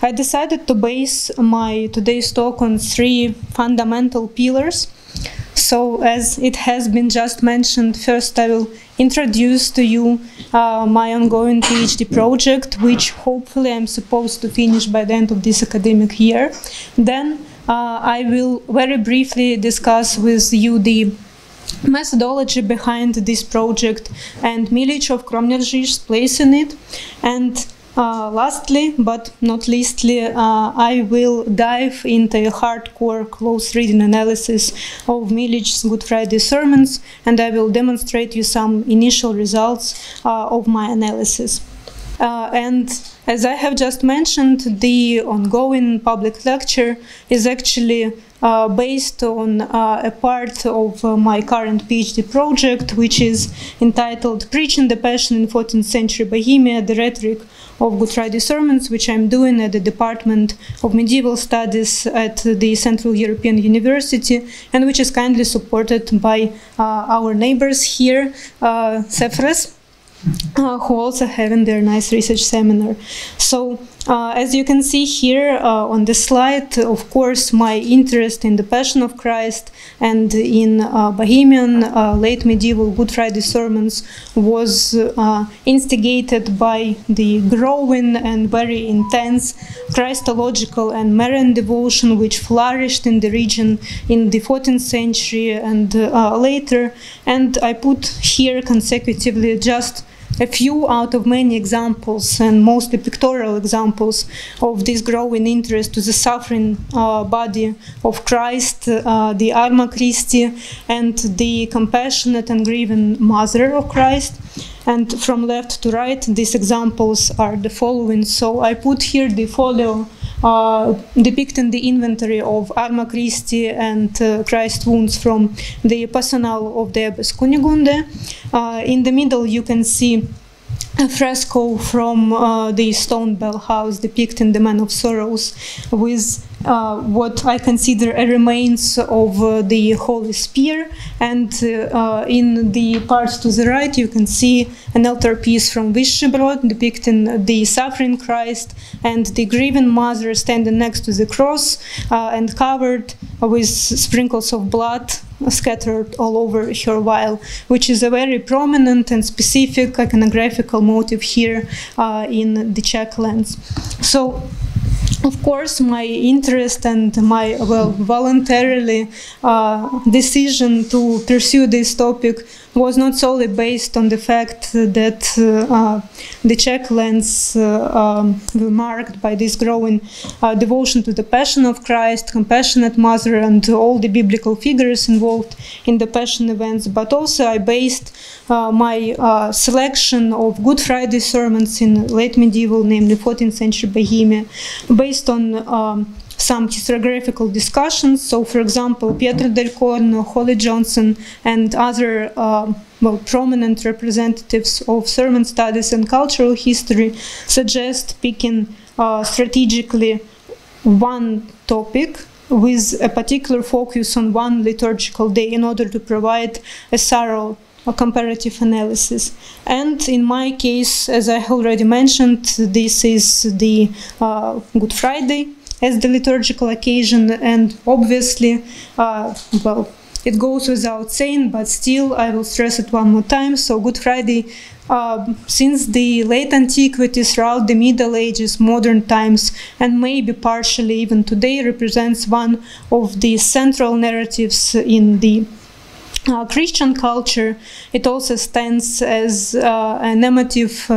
I decided to base my today's talk on 3 fundamental pillars. So, as it has been just mentioned, first I will introduce to you my ongoing PhD project, which hopefully I'm supposed to finish by the end of this academic year. Then I will very briefly discuss with you the methodology behind this project and Milíč of Kroměříž's place in it. And lastly, but not leastly, I will dive into a hardcore close reading analysis of Milíč's Good Friday sermons, and I will demonstrate you some initial results of my analysis. And as I have just mentioned, the ongoing public lecture is actually based on a part of my current PhD project, which is entitled Preaching the Passion in 14th Century Bohemia, the Rhetoric of Good Friday Sermons, which I'm doing at the Department of Medieval Studies at the Central European University, and which is kindly supported by our neighbors here, CEFRES, who also having their nice research seminar. So, as you can see here on the slide, of course, my interest in the Passion of Christ and in Bohemian late medieval Good Friday sermons was instigated by the growing and very intense Christological and Marian devotion which flourished in the region in the 14th century and later. And I put here consecutively just a few out of many examples, and mostly pictorial examples, of this growing interest to the suffering body of Christ, the Arma Christi, and the compassionate and grieving mother of Christ. And from left to right, these examples are the following. So I put here the folio depicting the inventory of Arma Christi and Christ wounds from the pastoral of the Abbess Kunigunde. In the middle you can see a fresco from the stone bell house depicting the Man of Sorrows with what I consider a remains of the Holy Spear, and in the parts to the right you can see an altarpiece from Vyšebrod depicting the suffering Christ and the grieving mother standing next to the cross and covered with sprinkles of blood scattered all over her veil, which is a very prominent and specific iconographical motive here in the Czech lands. So, of course, my interest and my, well, voluntarily decision to pursue this topic was not solely based on the fact that the Czech lands were marked by this growing devotion to the Passion of Christ, compassionate mother, and all the biblical figures involved in the Passion events, but also I based my selection of Good Friday sermons in late medieval, namely 14th century Bohemia, based on some historiographical discussions. So, for example, Pietro del Corno, Holly Johnson, and other well, prominent representatives of sermon studies and cultural history suggest picking strategically one topic with a particular focus on one liturgical day in order to provide a thorough comparative analysis. And in my case, as I already mentioned, this is the Good Friday as the liturgical occasion, and obviously, well, it goes without saying, but still I will stress it one more time. So Good Friday, since the late antiquity, throughout the Middle Ages, modern times, and maybe partially even today, represents one of the central narratives in the Christian culture. It also stands as an emotive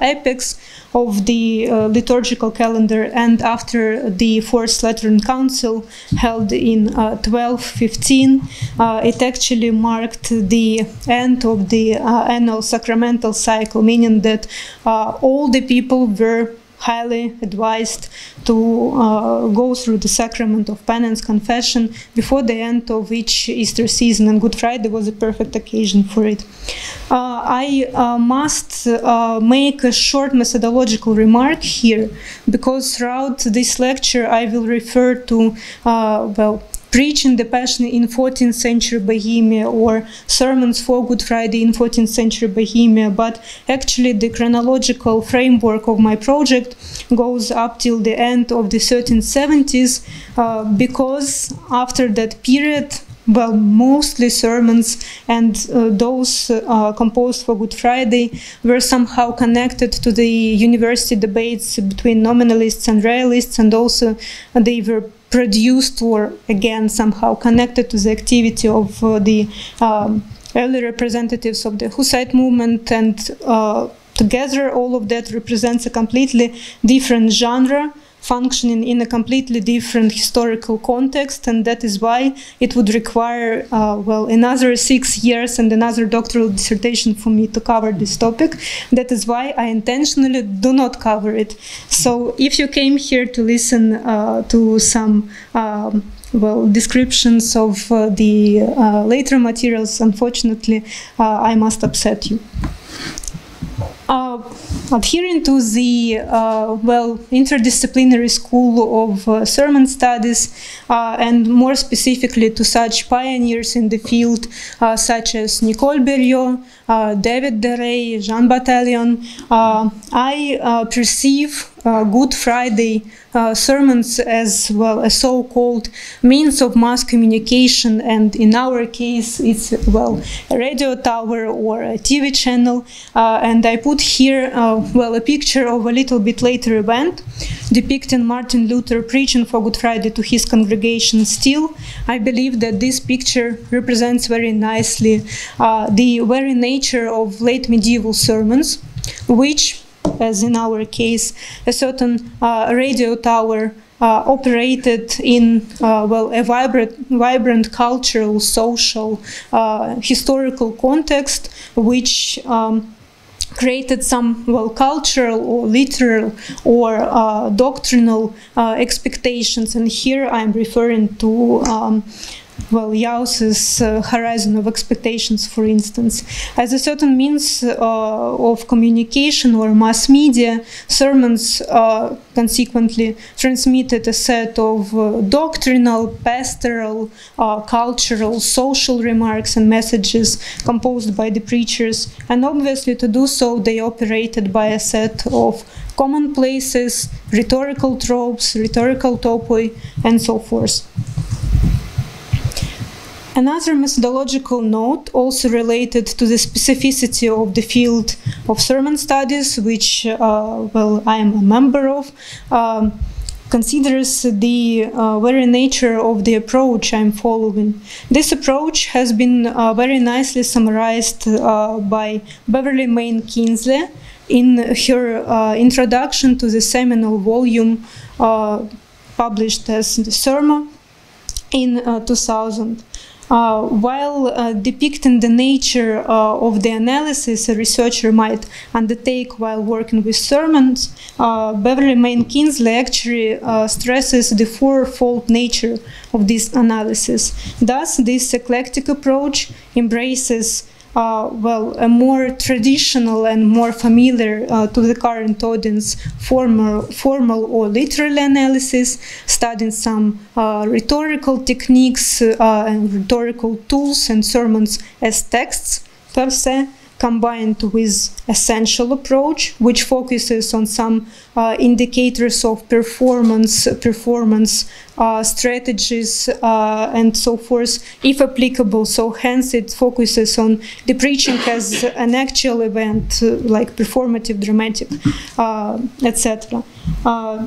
apex of the liturgical calendar, and after the Fourth Lateran Council held in 1215, it actually marked the end of the annual sacramental cycle, meaning that all the people were highly advised to go through the sacrament of penance, confession, before the end of each Easter season, and Good Friday was a perfect occasion for it. I must make a short methodological remark here, because throughout this lecture I will refer to, well, preaching the Passion in 14th century Bohemia or sermons for Good Friday in 14th century Bohemia, but actually the chronological framework of my project goes up till the end of the 1370s, because after that period, well, mostly sermons and those composed for Good Friday were somehow connected to the university debates between nominalists and realists, and also they were produced or again somehow connected to the activity of the early representatives of the Hussite movement, and together all of that represents a completely different genre functioning in a completely different historical context, and that is why it would require well, another 6 years and another doctoral dissertation for me to cover this topic. That is why I intentionally do not cover it. So if you came here to listen to some well, descriptions of the later materials, unfortunately I must upset you. Adhering to the well, interdisciplinary school of sermon studies, and more specifically to such pioneers in the field such as Nicole Berriot, David Derey, Jean Battalion, I perceive Good Friday sermons as well a so-called means of mass communication, and in our case it's, well, a radio tower or a TV channel, and I put here well, a picture of a little bit later event depicting Martin Luther preaching for Good Friday to his congregation. Still, I believe that this picture represents very nicely the very nature of late medieval sermons, which, as in our case, a certain radio tower operated in well, a vibrant cultural, social, historical context, which created some, well, cultural or literal or doctrinal expectations. And here I'm referring to well, Jauss's horizon of expectations, for instance. As a certain means of communication or mass media, sermons consequently transmitted a set of doctrinal, pastoral, cultural, social remarks and messages composed by the preachers, and obviously to do so they operated by a set of commonplaces, rhetorical tropes, rhetorical topoi, and so forth. Another methodological note, also related to the specificity of the field of sermon studies, which well, I am a member of, considers the very nature of the approach I'm following. This approach has been very nicely summarized by Beverly Main Kinsley in her introduction to the seminal volume published as the Sermon in 2000. While depicting the nature of the analysis a researcher might undertake while working with sermons, Beverly Main Kinsley actually stresses the fourfold nature of this analysis. Thus, this eclectic approach embraces well, a more traditional and more familiar to the current audience formal or literal analysis, studying some rhetorical techniques and rhetorical tools and sermons as texts per se, combined with essential approach, which focuses on some indicators of performance strategies and so forth, if applicable. So hence it focuses on the preaching as an actual event, like performative, dramatic, etc.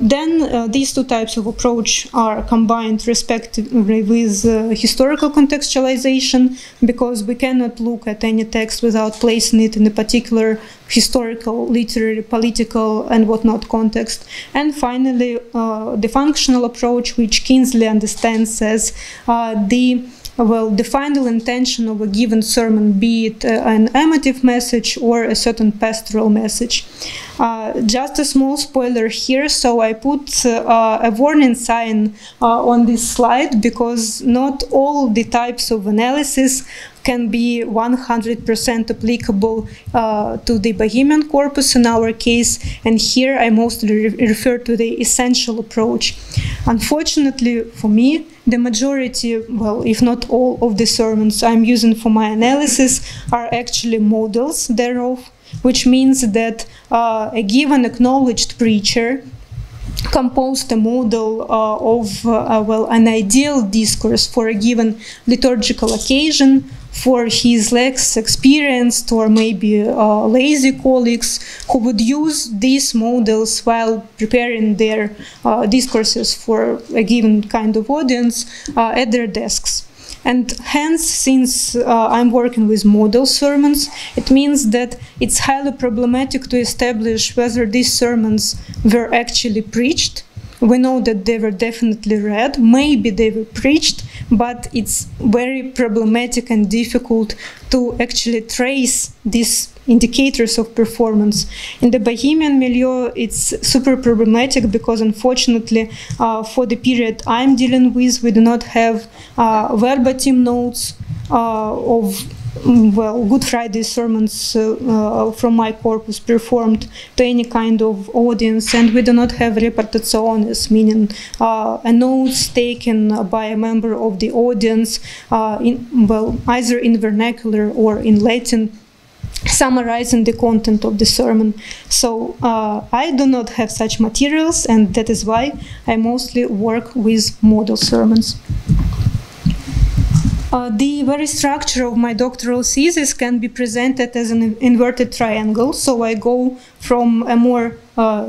Then these two types of approach are combined respectively with historical contextualization, because we cannot look at any text without placing it in a particular historical, literary, political, and whatnot context. And finally, the functional approach, which Kinsley understands as the final intention of a given sermon, be it an emotive message or a certain pastoral message. Just a small spoiler here, so I put a warning sign on this slide, because not all the types of analysis can be 100% applicable to the Bohemian corpus in our case, and here I mostly refer to the essential approach. Unfortunately for me, the majority, well, if not all of the sermons I'm using for my analysis are actually models thereof, which means that a given acknowledged preacher composed a model of well, an ideal discourse for a given liturgical occasion for his less experienced or maybe lazy colleagues who would use these models while preparing their discourses for a given kind of audience at their desks. And hence, since I'm working with model sermons, it means that it's highly problematic to establish whether these sermons were actually preached. We know that they were definitely read, maybe they were preached, but it's very problematic and difficult to actually trace these indicators of performance. In the Bohemian milieu, it's super problematic because, unfortunately, for the period I'm dealing with, we do not have verbatim notes of well, Good Friday sermons from my corpus performed to any kind of audience, and we do not have repartitiones, meaning notes taken by a member of the audience, well, either in vernacular or in Latin, summarizing the content of the sermon. So I do not have such materials, and that is why I mostly work with model sermons. The very structure of my doctoral thesis can be presented as an inverted triangle, so I go from a more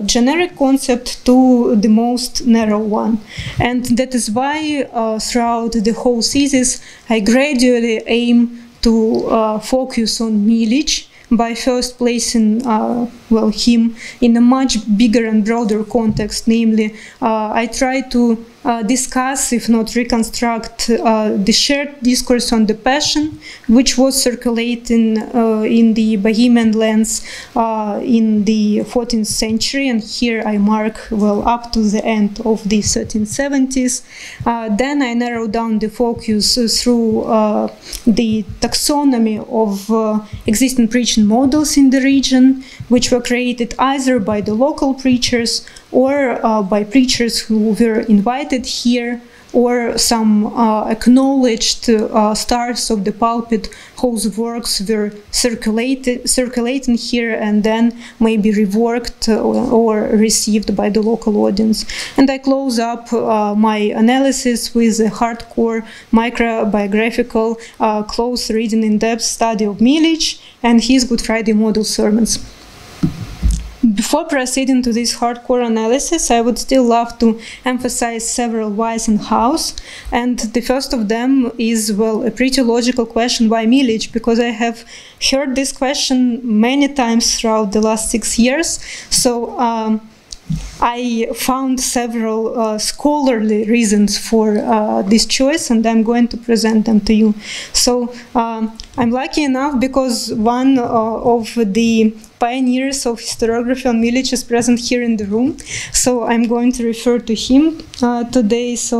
generic concept to the most narrow one. And that is why throughout the whole thesis I gradually aim to focus on Milíč by first placing well, him in a much bigger and broader context, namely I try to discuss, if not reconstruct, the shared discourse on the Passion, which was circulating in the Bohemian lands in the 14th century, and here I mark, well, up to the end of the 1370s. Then I narrow down the focus through the taxonomy of existing preaching models in the region, which were created either by the local preachers or by preachers who were invited here, or some acknowledged stars of the pulpit whose works were circulating here and then maybe reworked or received by the local audience. And I close up my analysis with a hardcore microbiographical close reading in-depth study of Milíč and his Good Friday model sermons. Before proceeding to this hardcore analysis, I would still love to emphasize several whys and hows. And the first of them is, well, a pretty logical question: why Milíč? Because I have heard this question many times throughout the last 6 years. So I found several scholarly reasons for this choice, and I'm going to present them to you. So I'm lucky enough because one of the pioneers of historiography on Milíč is present here in the room, so I'm going to refer to him today. So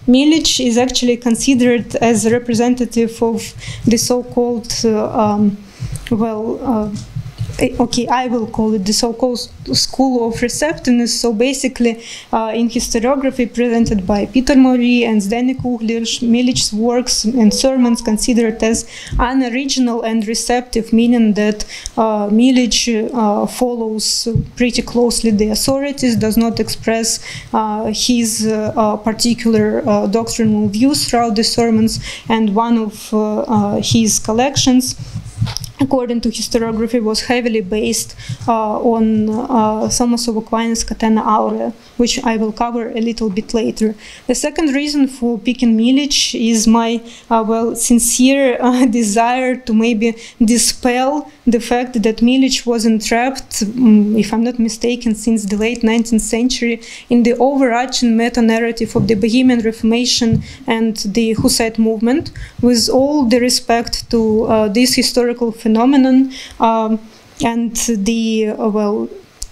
Milíč is actually considered as a representative of the so-called okay, I will call it the so-called school of receptiveness. So basically, in historiography presented by Peter Mori and Zdeněk Uhlíř, Milíč's works and sermons considered as unoriginal and receptive, meaning that Milíč follows pretty closely the authorities, does not express his particular doctrinal views throughout the sermons, and one of his collections, according to historiography, was heavily based on Thomas of Aquin's Catena Aurea, which I will cover a little bit later. The second reason for picking Milíč is my well, sincere desire to maybe dispel the fact that Milíč was entrapped, if I'm not mistaken, since the late 19th century in the overarching meta-narrative of the Bohemian Reformation and the Hussite movement, with all the respect to this historical phenomenon and the, well,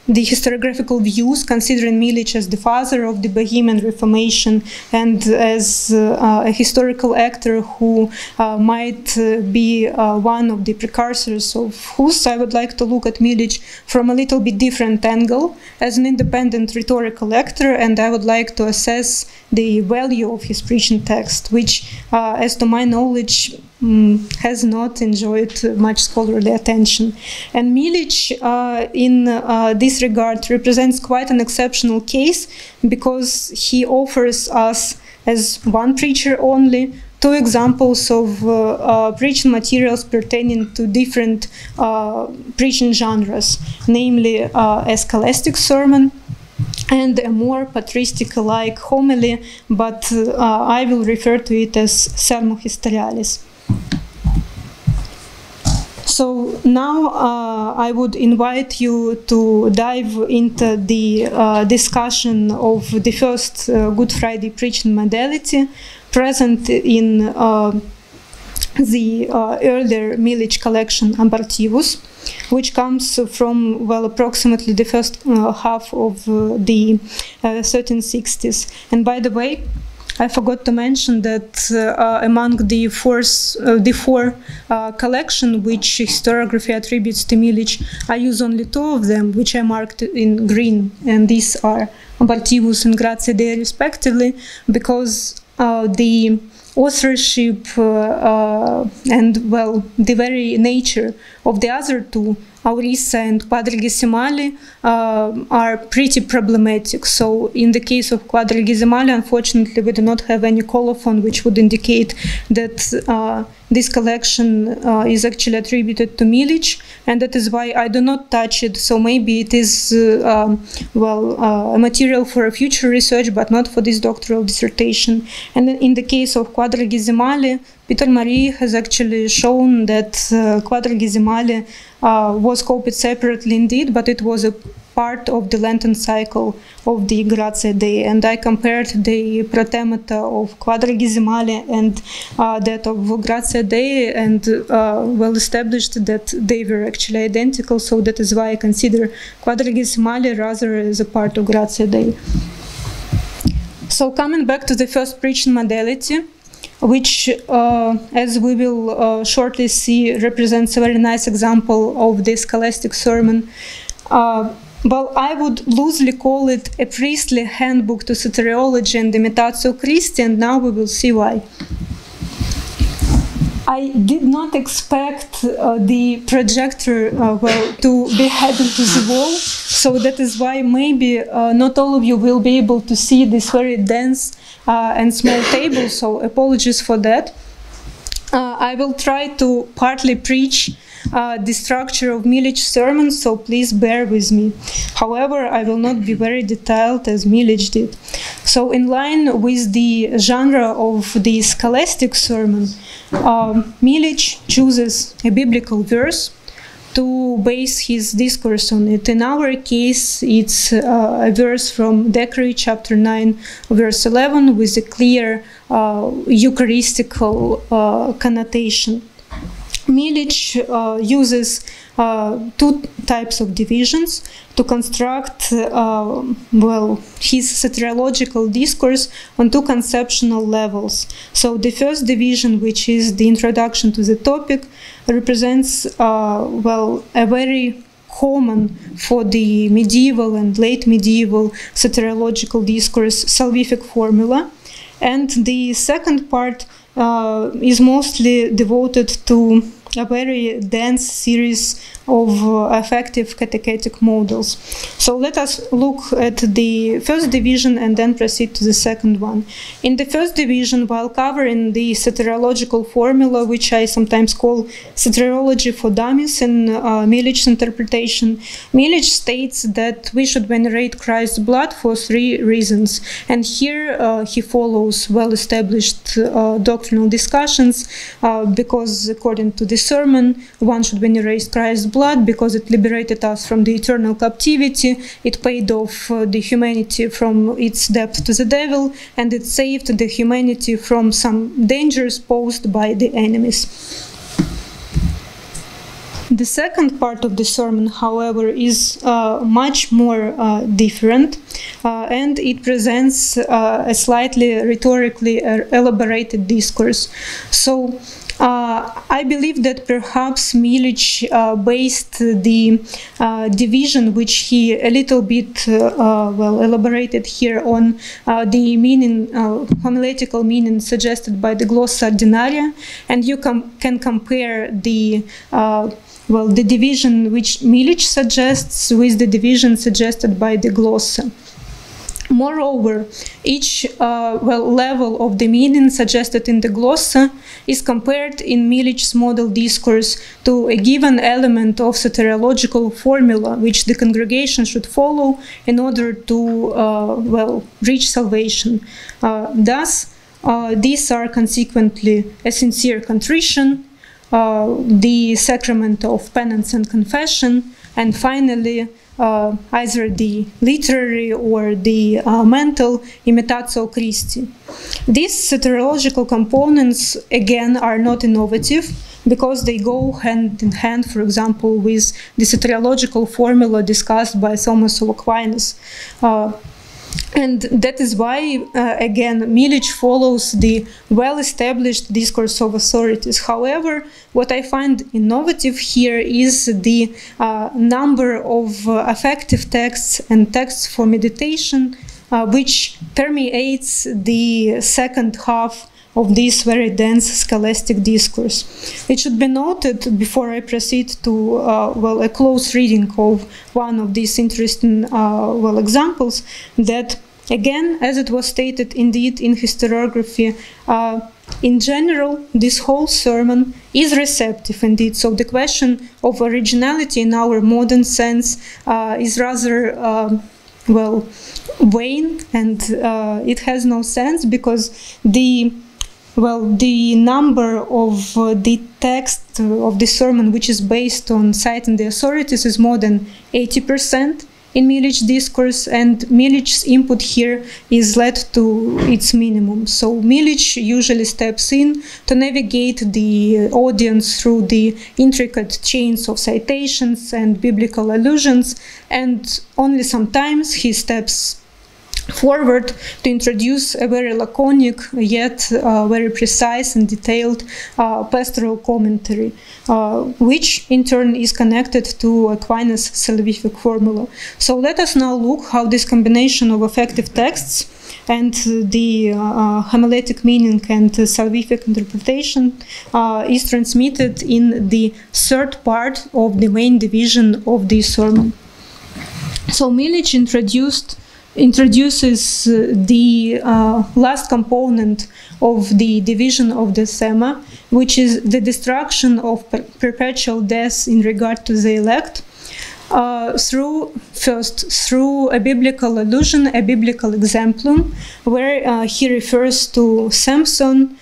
the historiographical views, considering Milíč as the father of the Bohemian Reformation and as a historical actor who might be one of the precursors of Hus, I would like to look at Milíč from a little bit different angle as an independent rhetorical actor, and I would like to assess the value of his preaching text, which, as to my knowledge, has not enjoyed much scholarly attention. And Milíč, in this regard, represents quite an exceptional case because he offers us, as one preacher only, two examples of preaching materials pertaining to different preaching genres, namely a scholastic sermon and a more patristic-like homily, but I will refer to it as sermon historialis. So now I would invite you to dive into the discussion of the first Good Friday preaching modality present in the earlier Milíč collection Abortivus, which comes from, well, approximately the first half of the 1360s. And by the way, I forgot to mention that among the four collections which historiography attributes to Milíč, I use only two of them, which I marked in green, and these are Abortivus and Gratia Dei respectively, because the authorship and, well, the very nature of the other two, Aurissa and Quadrigesimali, are pretty problematic. So in the case of Quadrigesimali, unfortunately, we do not have any colophon which would indicate that this collection is actually attributed to Milíč, and that is why I do not touch it. So maybe it is, a material for a future research, but not for this doctoral dissertation. And in the case of Quadrigesimali, Peter Marie has actually shown that Quadrigesimali was copied separately indeed, but it was a part of the Lenten cycle of the Gratia Dei, and I compared the protemata of Quadrigesimali and that of Gratia Dei, and well established that they were actually identical, so that is why I consider Quadrigesimali rather as a part of Gratia Dei. So coming back to the first preaching modality, which, as we will shortly see, represents a very nice example of the scholastic sermon. Well, I would loosely call it a priestly handbook to soteriology and imitatio Christi, and now we will see why. I did not expect the projector to be headed to the wall, so that is why maybe not all of you will be able to see this very dense and small table, so apologies for that. I will try to partly preach the structure of Milíč sermon, so please bear with me. However, I will not be very detailed as Milíč did. So in line with the genre of the scholastic sermon, Milíč chooses a biblical verse to base his discourse on it. In our case, it's a verse from Decree chapter 9, verse 11, with a clear Eucharistical connotation. Milíč uses two types of divisions to construct his soteriological discourse on two conceptual levels. So the first division, which is the introduction to the topic, represents a very common for the medieval and late medieval soteriological discourse salvific formula. And the second part is mostly devoted to a very dense series of affective catechetical models. So let us look at the first division and then proceed to the second one. In the first division, while covering the soteriological formula, which I sometimes call soteriology for dummies in Milíč's interpretation, Milíč states that we should venerate Christ's blood for three reasons. And here he follows well-established doctrinal discussions, because according to the sermon, one should venerate Christ's blood because it liberated us from the eternal captivity, it paid off the humanity from its debt to the devil, and it saved the humanity from some dangers posed by the enemies. The second part of the sermon, however, is much more different, and it presents a slightly rhetorically elaborated discourse. So I believe that perhaps Milíč based the division, which he a little bit elaborated here on the meaning, homiletical meaning suggested by the glossa ordinaria, and you can compare the the division which Milíč suggests with the division suggested by the glossa. Moreover, each level of the meaning suggested in the glossa is compared in Milíč's model discourse to a given element of soteriological formula which the congregation should follow in order to reach salvation. Thus, these are consequently a sincere contrition, the sacrament of penance and confession, and finally either the literary or the mental imitatio Christi. These soteriological components, again, are not innovative because they go hand in hand, for example, with the soteriological formula discussed by Thomas of Aquinas. And that is why, again, Milíč follows the well-established discourse of authorities. However, what I find innovative here is the number of affective texts and texts for meditation, which permeates the second half of this very dense scholastic discourse. It should be noted, before I proceed to a close reading of one of these interesting examples, that again, as it was stated indeed in historiography, in general, this whole sermon is receptive indeed. So the question of originality in our modern sense is rather vain, and it has no sense because the number of the text of the sermon which is based on citing the authorities is more than 80% in Milíč discourse, and Milíč's input here is led to its minimum. So Milíč usually steps in to navigate the audience through the intricate chains of citations and biblical allusions, and only sometimes he steps forward to introduce a very laconic yet very precise and detailed pastoral commentary, which in turn is connected to Aquinas' salvific formula. So let us now look how this combination of affective texts and the homiletic meaning and salvific interpretation is transmitted in the third part of the main division of the sermon. So Milíč introduces the last component of the division of the thema, which is the destruction of perpetual death in regard to the elect, through a biblical allusion, a biblical exemplum, where he refers to Samson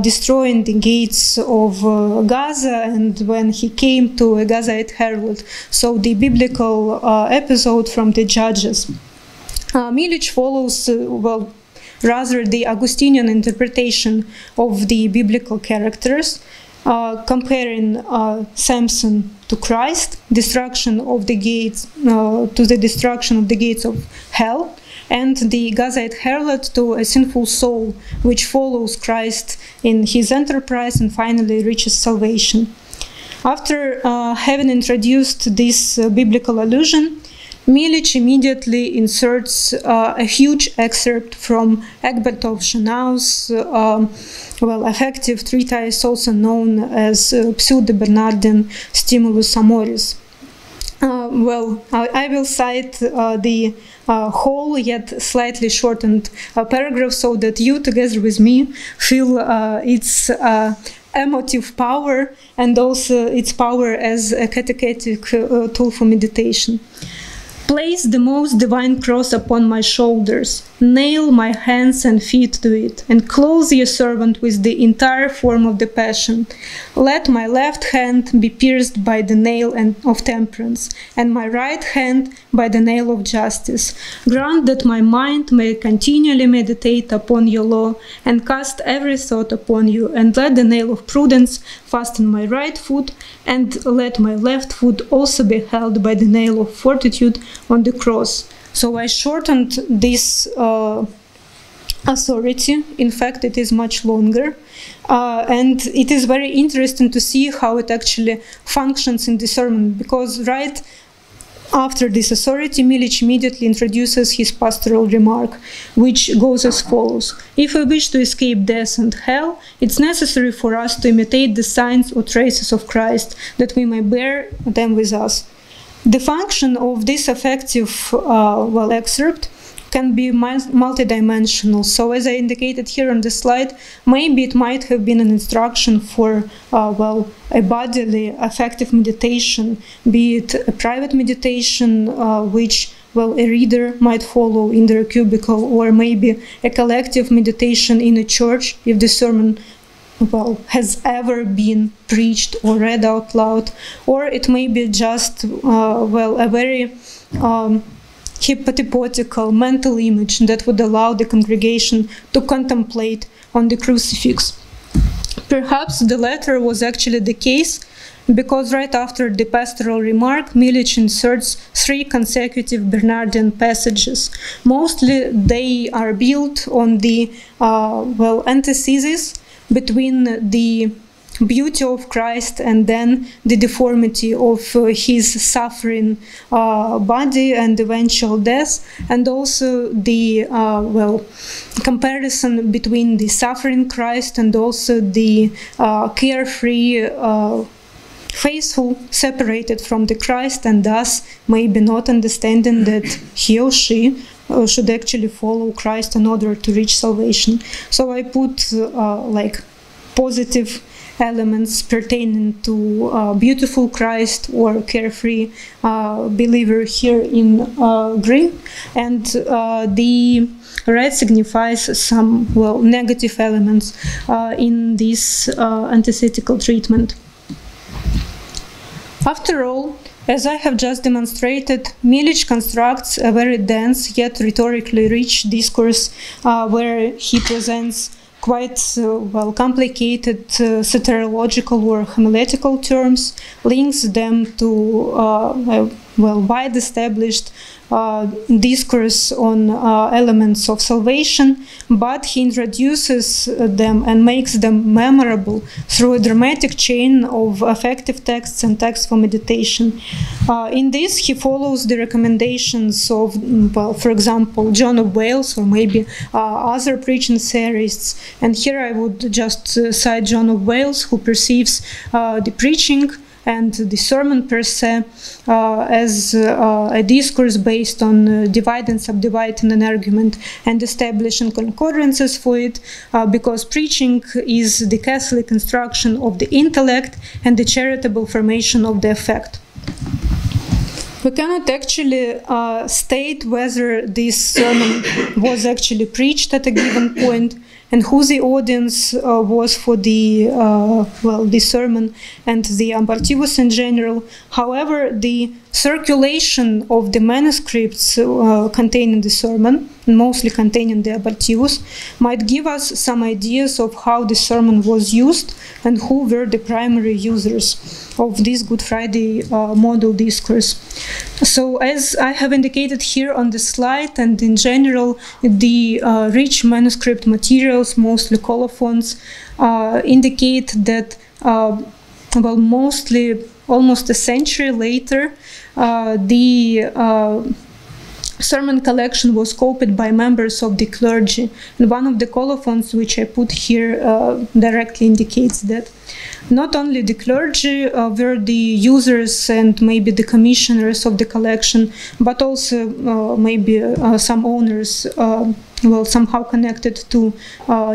destroying the gates of Gaza, and when he came to a Gazite harlot. So the biblical episode from the Judges. Milíč follows, rather the Augustinian interpretation of the biblical characters, comparing Samson to Christ, destruction of the gates, to the destruction of the gates of hell, and the Gazite harlot to a sinful soul, which follows Christ in his enterprise and finally reaches salvation. After having introduced this biblical allusion, Milíč immediately inserts a huge excerpt from Egbert of Schönau's affective treatise, also known as Pseudo-Bernardin Stimulus Amoris. I will cite the whole yet slightly shortened paragraph so that you, together with me, feel its emotive power and also its power as a catechetic tool for meditation. Place the most divine cross upon my shoulders, nail my hands and feet to it, and clothe your servant with the entire form of the passion. Let my left hand be pierced by the nail of temperance, and my right hand by the nail of justice. Grant that my mind may continually meditate upon your law, and cast every thought upon you, and let the nail of prudence fasten my right foot, and let my left foot also be held by the nail of fortitude on the cross. So I shortened this authority. In fact, it is much longer. And it is very interesting to see how it actually functions in the sermon, because right after this authority, Milíč immediately introduces his pastoral remark, which goes as follows. If we wish to escape death and hell, it's necessary for us to imitate the signs or traces of Christ, that we may bear them with us. The function of this affective excerpt can be multidimensional. So as I indicated here on the slide, maybe it might have been an instruction for a bodily affective meditation, be it a private meditation which a reader might follow in their cubicle, or maybe a collective meditation in a church if the sermon has ever been preached or read out loud, or it may be just a very hypothetical mental image that would allow the congregation to contemplate on the crucifix. Perhaps the latter was actually the case, because right after the pastoral remark, Milíč inserts 3 consecutive Bernardian passages. Mostly they are built on the antithesis between the beauty of Christ and then the deformity of his suffering body and eventual death, and also the comparison between the suffering Christ and also the carefree faithful separated from the Christ, and thus maybe not understanding that he or she should actually follow Christ in order to reach salvation. So I put positive elements pertaining to beautiful Christ or carefree believer here in green, and the red signifies some negative elements in this antithetical treatment. After all, as I have just demonstrated, Milíč constructs a very dense yet rhetorically rich discourse where he presents quite complicated soteriological or homiletical terms, links them to wide established discourse on elements of salvation, but he introduces them and makes them memorable through a dramatic chain of affective texts and texts for meditation. In this, he follows the recommendations of, for example, John of Wales, or maybe other preaching theorists. And here I would just cite John of Wales, who perceives the preaching and the sermon per se as a discourse based on divide and subdivide in an argument and establishing concurrences for it, because preaching is the Catholic instruction of the intellect and the charitable formation of the effect. We cannot actually state whether this sermon was actually preached at a given point and who the audience was for the sermon and the abortivus in general. However, the circulation of the manuscripts containing the sermon, mostly containing the abortivus, might give us some ideas of how the sermon was used and who were the primary users of this Good Friday model discourse. So, as I have indicated here on the slide, and in general, the rich manuscript materials, mostly colophons, indicate that, mostly almost a century later, the sermon collection was copied by members of the clergy. And one of the colophons, which I put here, directly indicates that. not only the clergy were the users and maybe the commissioners of the collection, but also maybe some owners, well, somehow connected to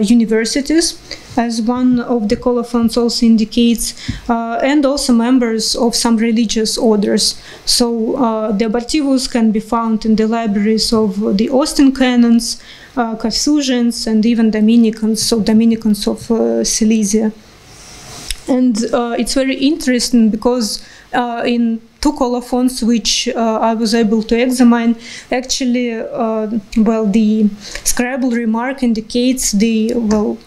universities, as one of the colophons also indicates, and also members of some religious orders. So the abortivus can be found in the libraries of the Austin canons, Carthusians, and even Dominicans, so Dominicans of Silesia. And it's very interesting because in two colophons which I was able to examine, actually, well, the scribal remark indicates the, well,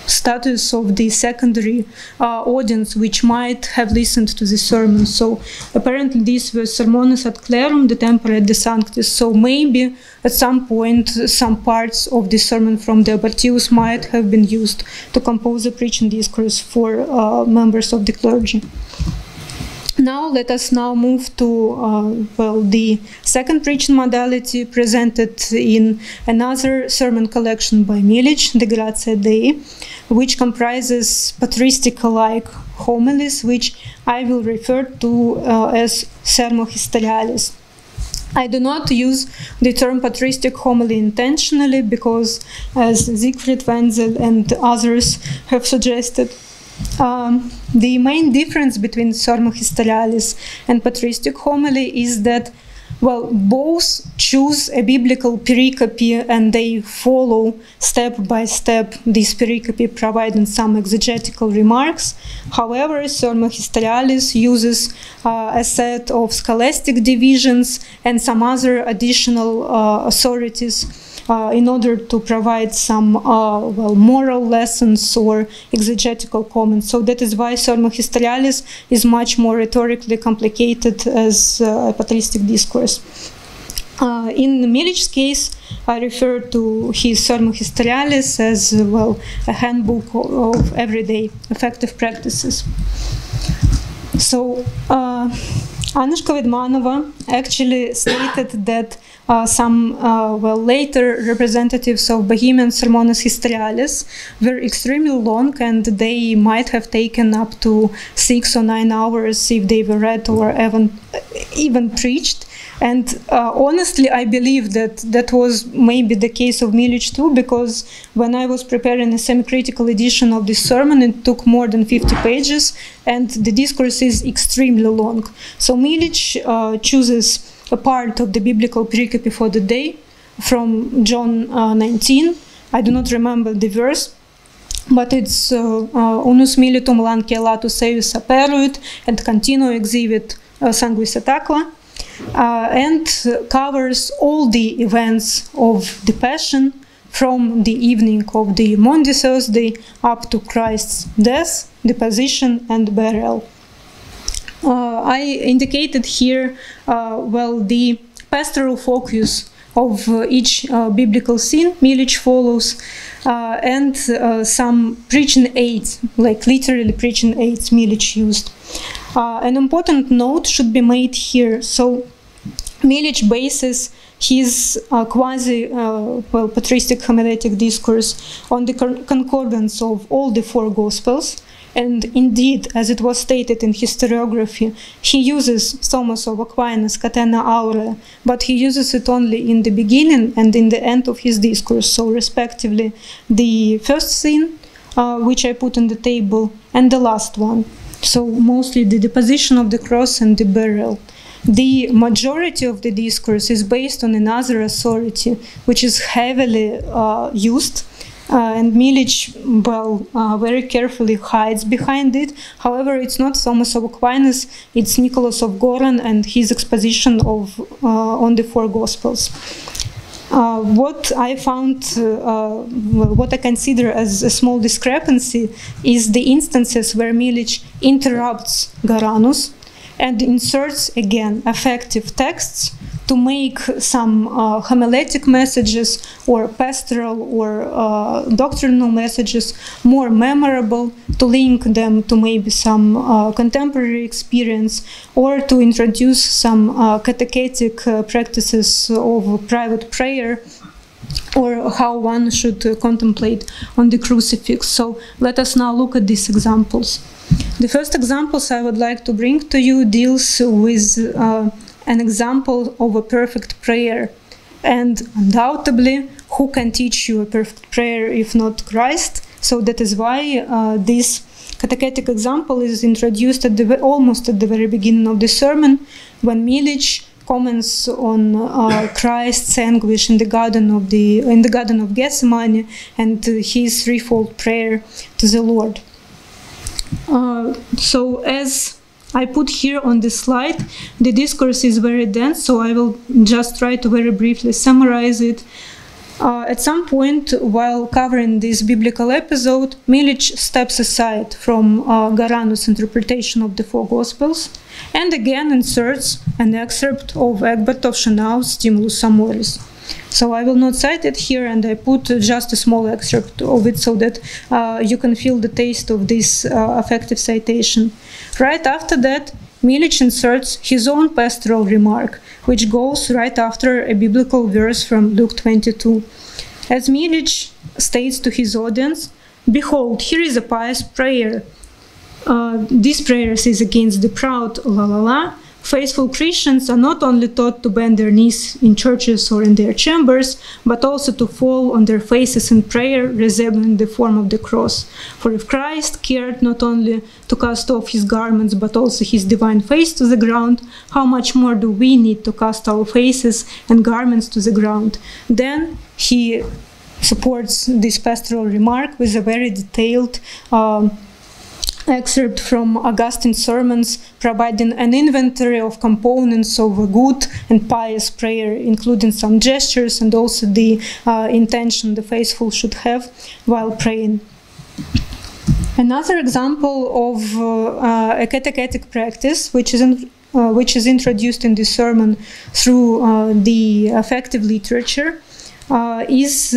status of the secondary audience which might have listened to the sermon. So apparently these were sermones ad clerum, the tempore et de sanctis. So maybe at some point some parts of the sermon from the abortivus might have been used to compose a preaching discourse for members of the clergy. Now let us now move to well, the second preaching modality presented in another sermon collection by Milíč, the Gratia Dei, which comprises patristic-like homilies, which I will refer to as sermohistoriales. I do not use the term patristic homily intentionally because, as Siegfried Wenzel and others have suggested, the main difference between sermohistoriales and patristic homily is that, well, both choose a biblical pericope and they follow step by step this pericope, providing some exegetical remarks. However, sermohistoriales uses a set of scholastic divisions and some other additional authorities in order to provide some well, moral lessons or exegetical comments. So that is why sermohistoriales is much more rhetorically complicated as a patristic discourse. In Milíč's case, I refer to his sermohistoriales as, well, a handbook of everyday effective practices. So Anushka Vidmanova actually stated that some well, later representatives of Bohemian Sermones Historiales were extremely long, and they might have taken up to 6 or 9 hours if they were read or even preached. And honestly, I believe that that was maybe the case of Milíč too, because when I was preparing a semi-critical edition of this sermon, it took more than 50 pages, and the discourse is extremely long. So Milíč chooses a part of the biblical pericope for the day from John 19. I do not remember the verse, but it's unus militum lancie latus eius aperuit et continuo exhibit sanguis et aqua, and covers all the events of the Passion from the evening of the Maundy Thursday up to Christ's death, deposition, and burial. I indicated here, well, the pastoral focus of each biblical scene Milíč follows, and some preaching aids, like literally preaching aids Milíč used. An important note should be made here. So Milíč bases his quasi well, patristic homiletic discourse on the concordance of all the four Gospels. And indeed, as it was stated in historiography, he uses Thomas of Aquinas' Catena Aurea, but he uses it only in the beginning and in the end of his discourse, so respectively the first scene, which I put on the table, and the last one, so mostly the deposition of the cross and the burial. The majority of the discourse is based on another authority, which is heavily used, and Milíč, well, very carefully hides behind it. However, it's not Thomas of Aquinas, it's Nicholas of Goran and his exposition of on the four Gospels. What I found, well, what I consider as a small discrepancy is the instances where Milíč interrupts Garanus and inserts again affective texts to make some homiletic messages or pastoral or doctrinal messages more memorable, to link them to maybe some contemporary experience, or to introduce some catechetic practices of private prayer, or how one should contemplate on the crucifix. So let us now look at these examples. The first examples I would like to bring to you deals with an example of a perfect prayer. And undoubtedly, who can teach you a perfect prayer if not Christ? So that is why this catechetical example is introduced almost at the very beginning of the sermon, when Milíč comments on Christ's anguish in the Garden of Gethsemane and his threefold prayer to the Lord. So as I put here on this slide, the discourse is very dense, so I will just try to very briefly summarize it. At some point, while covering this biblical episode, Milíč steps aside from Garanus' interpretation of the four Gospels and again inserts an excerpt of Egbert of Schönau's Stimulus Amoris. So I will not cite it here, and I put just a small excerpt of it so that you can feel the taste of this affective citation. Right after that, Milíč inserts his own pastoral remark, which goes right after a biblical verse from Luke 22. As Milíč states to his audience, "Behold, here is a pious prayer. This prayer is against the proud, la la la. Faithful Christians are not only taught to bend their knees in churches or in their chambers, but also to fall on their faces in prayer, resembling the form of the cross. For if Christ cared not only to cast off his garments, but also his divine face to the ground, how much more do we need to cast our faces and garments to the ground?" Then he supports this pastoral remark with a very detailed excerpt from Augustine's sermons, providing an inventory of components of a good and pious prayer, including some gestures and also the intention the faithful should have while praying. Another example of a catechetic practice, which is introduced in this sermon through the affective literature, is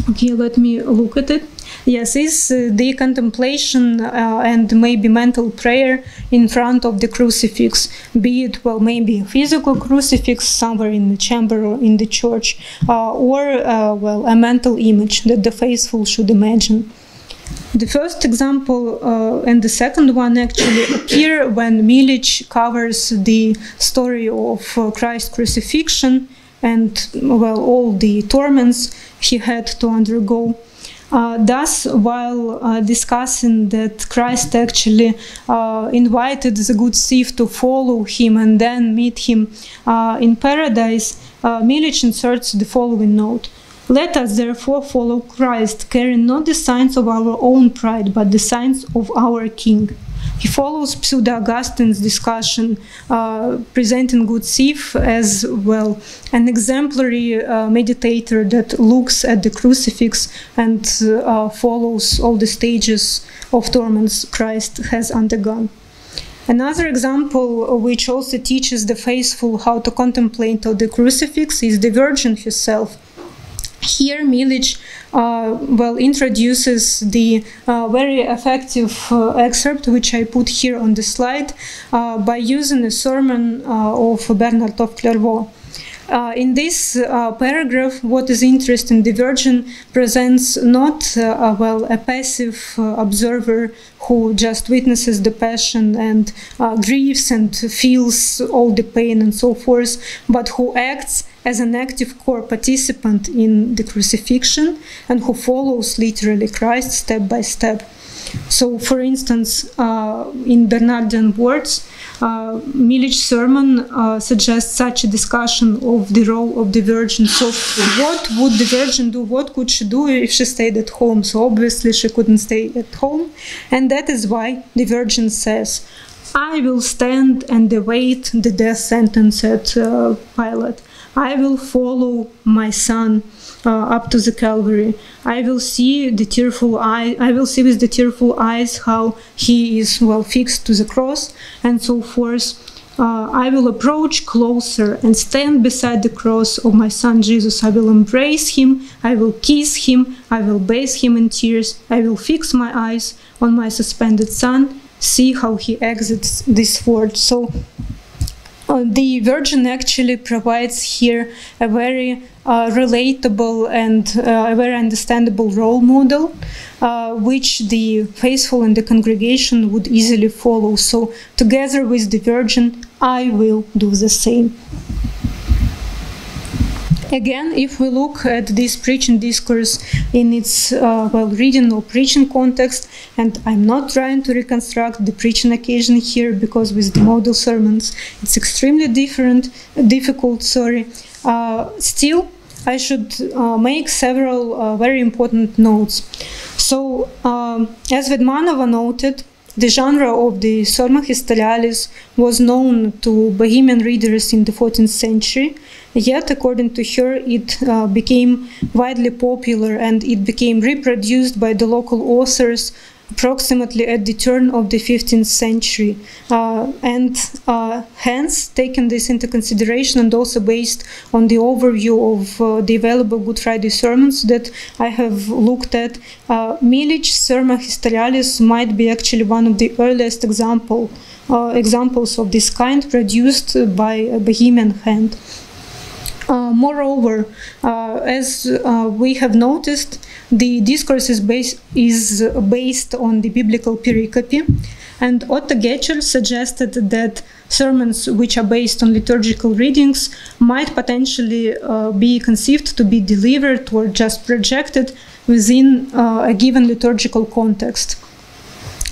okay. Let me look at it. Yes, is the contemplation and maybe mental prayer in front of the crucifix, be it, well, maybe a physical crucifix somewhere in the chamber or in the church, or, well, a mental image that the faithful should imagine. The first example and the second one actually appear when Milíč covers the story of Christ's crucifixion and, well, all the torments he had to undergo. Thus, while discussing that Christ actually invited the good thief to follow him and then meet him in paradise, Milíč inserts the following note: "Let us therefore follow Christ, carrying not the signs of our own pride, but the signs of our King." He follows Pseudo-Augustine's discussion, presenting good thief as, well, an exemplary meditator that looks at the crucifix and follows all the stages of torments Christ has undergone. Another example which also teaches the faithful how to contemplate on the crucifix is the Virgin herself. Here, Milíč well, introduces the very effective excerpt, which I put here on the slide, by using a sermon of Bernard of Clairvaux. In this paragraph, what is interesting, the Virgin presents not well, a passive observer who just witnesses the passion and grieves and feels all the pain and so forth, but who acts as an active core participant in the crucifixion and who follows literally Christ step by step. So, for instance, in Bernardian words, Milíč's sermon suggests such a discussion of the role of the Virgin. So, what would the Virgin do? What could she do if she stayed at home? So, obviously, she couldn't stay at home, and that is why the Virgin says, "I will stand and await the death sentence at Pilate. I will follow my son up to the Calvary. I will see the tearful eye. I will see with the tearful eyes how he is, well, fixed to the cross, and so forth. I will approach closer and stand beside the cross of my son Jesus. I will embrace him. I will kiss him. I will bathe him in tears. I will fix my eyes on my suspended son. See how he exits this world." So, The Virgin actually provides here a very relatable and a very understandable role model, which the faithful in the congregation would easily follow. So, together with the Virgin, I will do the same. Again, if we look at this preaching discourse in its reading or preaching context, and I'm not trying to reconstruct the preaching occasion here, because with the model sermons it's extremely difficult. Still, I should make several very important notes. So, as Vedmanova noted, the genre of the Sermon Historialis was known to Bohemian readers in the 14th century, yet, according to her, it became widely popular and it became reproduced by the local authors approximately at the turn of the 15th century. Hence, taking this into consideration and also based on the overview of the available Good Friday sermons that I have looked at, Milíč Sermon Historialis might be actually one of the earliest examples of this kind produced by a Bohemian hand. Moreover, as we have noticed, the discourse is based on the biblical pericope, and Otto Getchell suggested that sermons which are based on liturgical readings might potentially be conceived to be delivered or just projected within a given liturgical context.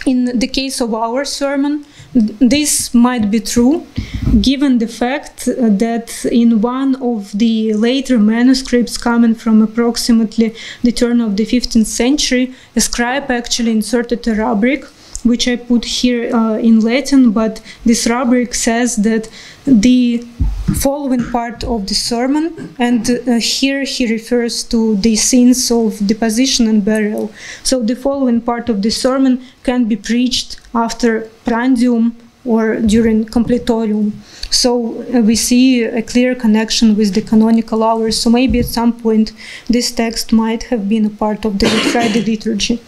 In the case of our sermon, this might be true, given the fact that in one of the later manuscripts coming from approximately the turn of the 15th century, a scribe actually inserted a rubric, which I put here in Latin, but this rubric says that the following part of the sermon, and here he refers to the scenes of deposition and burial. So the following part of the sermon can be preached after prandium or during completorium. So we see a clear connection with the canonical hours. So maybe at some point this text might have been a part of the Good Friday liturgy.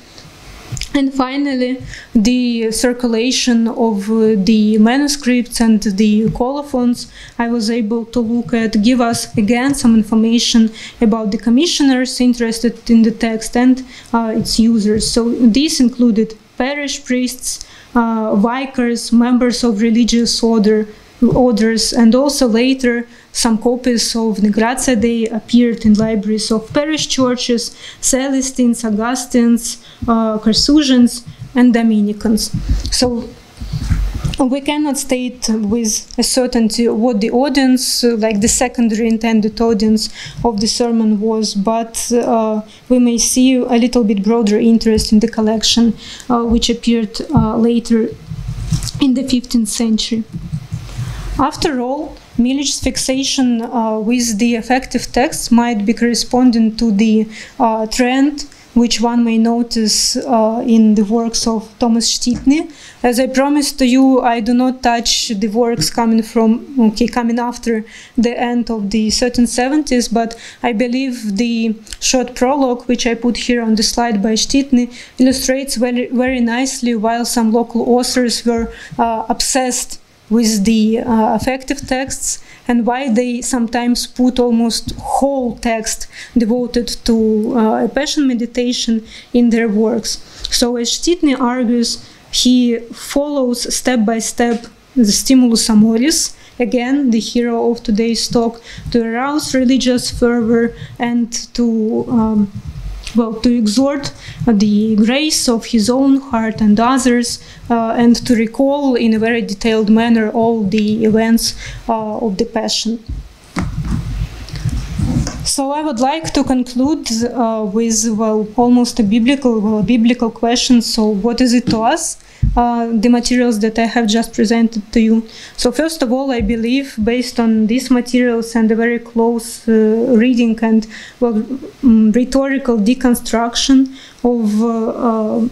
And finally, the circulation of the manuscripts and the colophons I was able to look at give us again some information about the commissioners interested in the text and its users. So these included parish priests, vicars, members of religious orders, and also later some copies of the Grazia Dei appeared in libraries of parish churches, Celestines, Augustines, Carthusians, and Dominicans. So we cannot state with a certainty what the audience, like the secondary intended audience of the sermon was, but we may see a little bit broader interest in the collection, which appeared later in the 15th century. After all, Milíč's fixation with the affective texts might be corresponding to the trend which one may notice in the works of Thomas Štítny. As I promised to you, I do not touch the works coming after the end of the 1370s, but I believe the short prologue, which I put here on the slide by Štítny, illustrates very nicely while some local authors were obsessed with the affective texts, and why they sometimes put almost whole text devoted to a passion meditation in their works. So as Štítny argues, he follows step by step the stimulus amoris, again the hero of today's talk, to arouse religious fervor and to exhort the grace of his own heart and others, and to recall in a very detailed manner all the events of the Passion. So I would like to conclude with almost a biblical question. So what is it to us? The materials that I have just presented to you. So first of all, I believe, based on these materials and a very close reading and rhetorical deconstruction of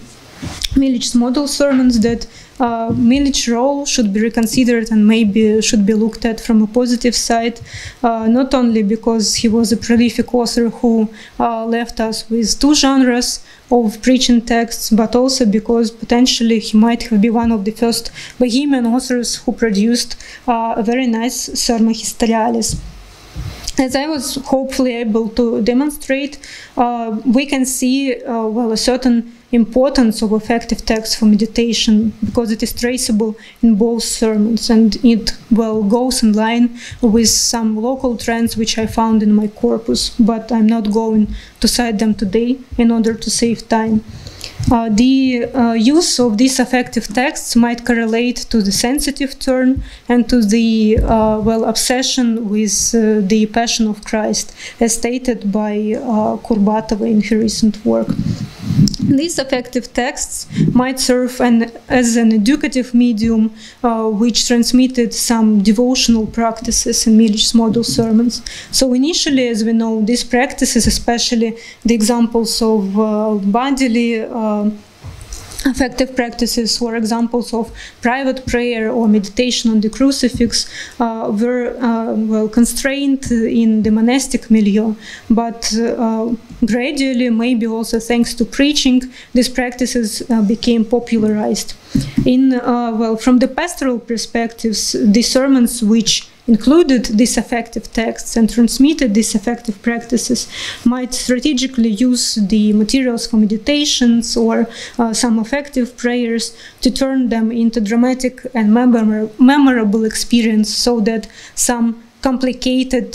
Milíč's model sermons that Milíč's role should be reconsidered and maybe should be looked at from a positive side, not only because he was a prolific author who left us with two genres of preaching texts, but also because potentially he might have been one of the first Bohemian authors who produced a very nice sermon historialis. As I was hopefully able to demonstrate, we can see well, a certain importance of affective text for meditation, because it is traceable in both sermons, and it well goes in line with some local trends which I found in my corpus, but I'm not going to cite them today in order to save time. The use of these affective texts might correlate to the sensitive turn and to the well, obsession with the Passion of Christ, as stated by Kurbatova in her recent work. These affective texts might serve as an educative medium which transmitted some devotional practices in Milíč's model sermons. So initially, as we know, these practices, especially the examples of bodily affective practices or examples of private prayer or meditation on the crucifix were well constrained in the monastic milieu, but gradually, maybe also thanks to preaching, these practices became popularized. Well, from the pastoral perspectives, the sermons which included these affective texts and transmitted these affective practices might strategically use the materials for meditations or some affective prayers to turn them into dramatic and memorable experience, so that some complicated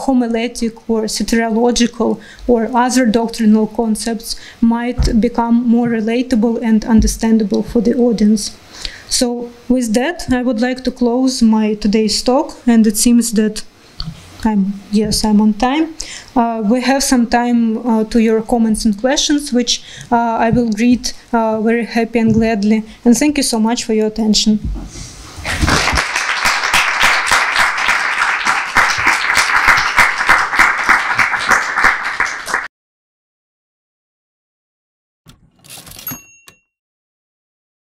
homiletic or soteriological or other doctrinal concepts might become more relatable and understandable for the audience. So with that, I would like to close my today's talk, and it seems that I'm on time. We have some time to your comments and questions, which I will greet very happy and gladly. And thank you so much for your attention.